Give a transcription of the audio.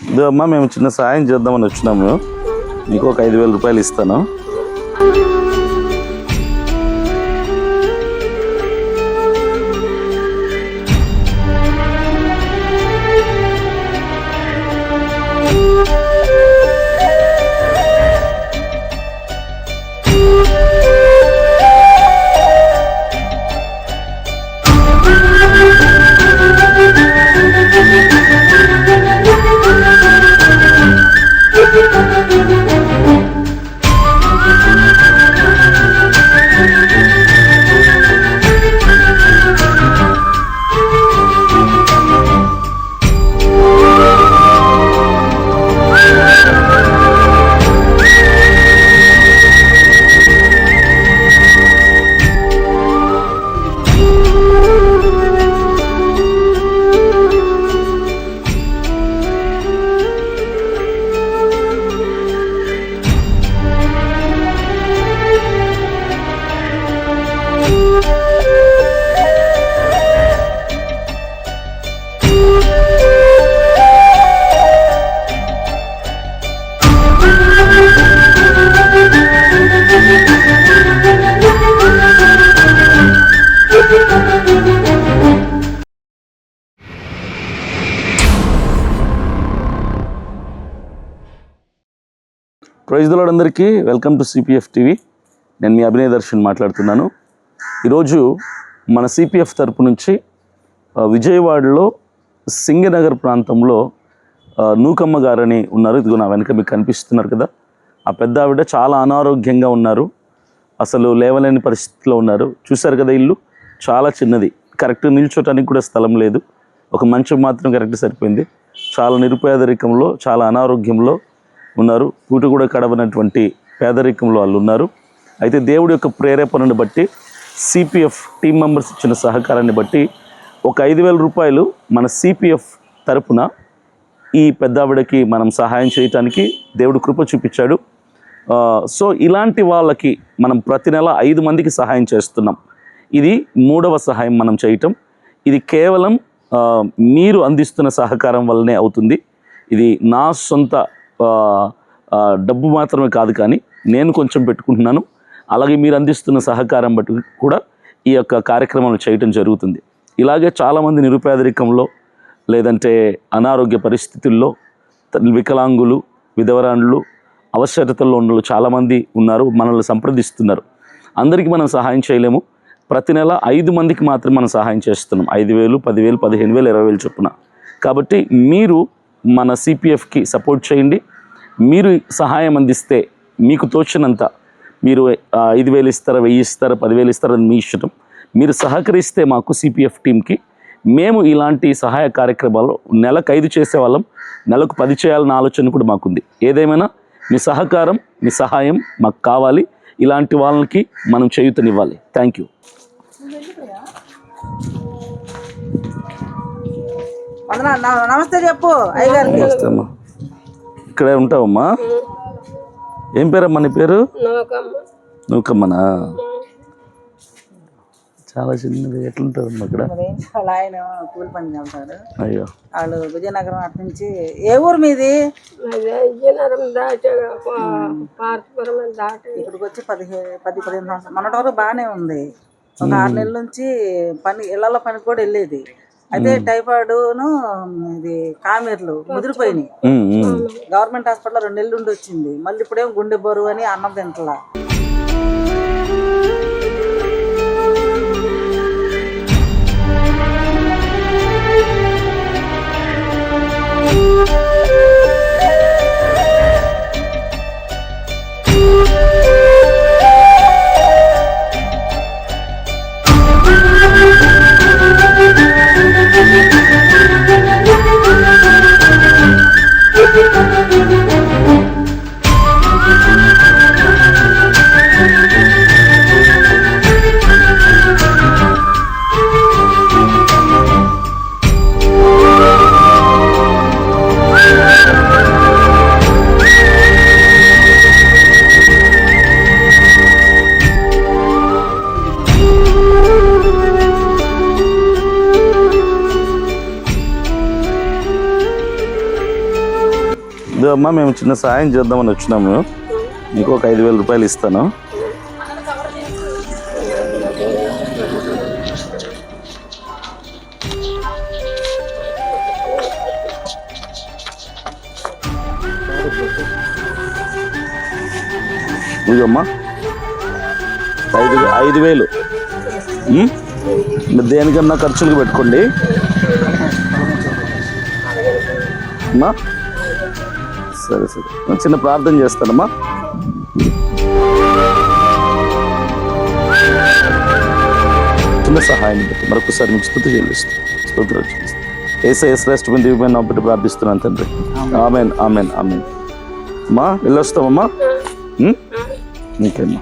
ఇదో అమ్మా, మేము చిన్న సాయం చేద్దామని వచ్చినాము. నీకు ఒక 5,000 రూపాయలు ఇస్తాను. ప్రైజ్ ది లార్డ్ అందరికీ. Welcome to CPF TV. నేను మీ అభినయ దర్శన్ మాట్లాడుతున్నాను. ఈరోజు మన సిపిఎఫ్ తరపు నుంచి విజయవాడలో సింగనగర్ ప్రాంతంలో నూకమ్మ గారని ఉన్నారు. ఇదిగో నా వెనక మీకు కనిపిస్తున్నారు కదా, ఆ పెద్ద ఆవిడ చాలా అనారోగ్యంగా ఉన్నారు. అసలు లేవలేని పరిస్థితిలో ఉన్నారు. చూశారు కదా, ఇల్లు చాలా చిన్నది, కరెక్ట్ నిల్చోటానికి కూడా స్థలం లేదు. ఒక మంచం మాత్రం కరెక్ట్ సరిపోయింది. చాలా నిరుపేదరికంలో, చాలా అనారోగ్యంలో ఉన్నారు. పూట కూడా కడవనటువంటి పేదరికంలో వాళ్ళు ఉన్నారు. అయితే దేవుడి యొక్క ప్రేరేపణను బట్టి, సిపిఎఫ్ టీం మెంబర్స్ ఇచ్చిన సహకారాన్ని బట్టి ఒక 5,000 రూపాయలు మన సిపిఎఫ్ తరపున ఈ పెద్దావిడకి మనం సహాయం చేయటానికి దేవుడు కృప చూపించాడు. సో ఇలాంటి వాళ్ళకి మనం ప్రతి నెల 5 మందికి సహాయం చేస్తున్నాం. ఇది 3వ సహాయం మనం చేయటం. ఇది కేవలం మీరు అందిస్తున్న సహకారం వల్లనే అవుతుంది. ఇది నా సొంత డబ్బు మాత్రమే కాదు, కానీ నేను కొంచెం పెట్టుకుంటున్నాను. అలాగే మీరు అందిస్తున్న సహకారం బట్టి కూడా ఈ యొక్క కార్యక్రమాలు చేయటం జరుగుతుంది. ఇలాగే చాలామంది నిరుపేదరికంలో, లేదంటే అనారోగ్య పరిస్థితుల్లో, వికలాంగులు, విధవరాండ్లు, అవసరతల్లో ఉన్న చాలామంది ఉన్నారు. మనల్ని సంప్రదిస్తున్నారు. అందరికీ మనం సహాయం చేయలేము. ప్రతి నెల 5 మందికి మాత్రం మనం సహాయం చేస్తున్నాం. 5,000, 10,000, 15,000, 20,000 చొప్పున. కాబట్టి మీరు మన సిపిఎఫ్కి సపోర్ట్ చేయండి. మీరు సహాయం అందిస్తే మీకు తోచినంత, మీరు 5,000 ఇస్తారా, 1,000 ఇస్తారా, 10,000 ఇస్తారా, మీ ఇష్టం. మీరు సహకరిస్తే మాకు సిపిఎఫ్ టీంకి, మేము ఇలాంటి సహాయ కార్యక్రమాలు నెలకు 5 చేసేవాళ్ళం, నెలకు 10 చేయాలన్న ఆలోచన కూడా మాకుంది. ఏదేమైనా మీ సహకారం, మీ సహాయం మాకు కావాలి. ఇలాంటి వాళ్ళకి మనం చేయూతనివ్వాలి. Thank you. నమస్తే చెప్పు అయ్యగారికి. నమస్తే అమ్మా. ఇక్కడే ఉంటావమ్మా? ఏం పేరమ్మా నీ పేరు? నూకమ్మనా? చాలా చిన్నది. ఎట్లుంటుందమ్మా ఇక్కడ? ఆయన కూలి పని వెళ్తారు. అయ్యో, వాళ్ళు విజయనగరం అటు నుంచి. ఏ ఊరు మీది? విజయనగరం దాటి ఇక్కడికి వచ్చి 10-15 సంవత్సరాలు. మొన్నటి వరకు బాగానే ఉంది. ఒక 6 నెలల నుంచి పని, ఇళ్లలో పనికి కూడా వెళ్ళేది. అయితే టైఫాయిడ్ను, ఇది కామెర్లు ముదిరిపోయినాయి. గవర్నమెంట్ హాస్పిటల్లో 2 నెలలు ఉండి వచ్చింది. మళ్ళీ ఇప్పుడేమో గుండె బరువు అని అన్నం తింటలా. ఇదో అమ్మా మేము చిన్న సాయం చేద్దామని వచ్చినాము, మీకు ఒక 5,000 రూపాయలు ఇస్తాను. ఇదమ్మా 5,000 మీరు దేనికన్నా ఖర్చులకు పెట్టుకోండి అమ్మా. సరే సరే, చిన్న ప్రార్థన చేస్తానమ్మా. చిన్న సహాయం బట్టి మరొకసారి మీకు స్తుతి చెల్లిస్తాను, స్తోత్రాలు చెల్లిస్తాను. యేసయ్య శ్రేష్టమైన దివ్యమైన నామమున బట్టి ప్రార్థిస్తున్నాను తండ్రి. ఆమేన్ ఆమేన్ ఆమేన్. అమ్మా వెళ్ళొస్తామమ్మా. ఇంకేమ్మా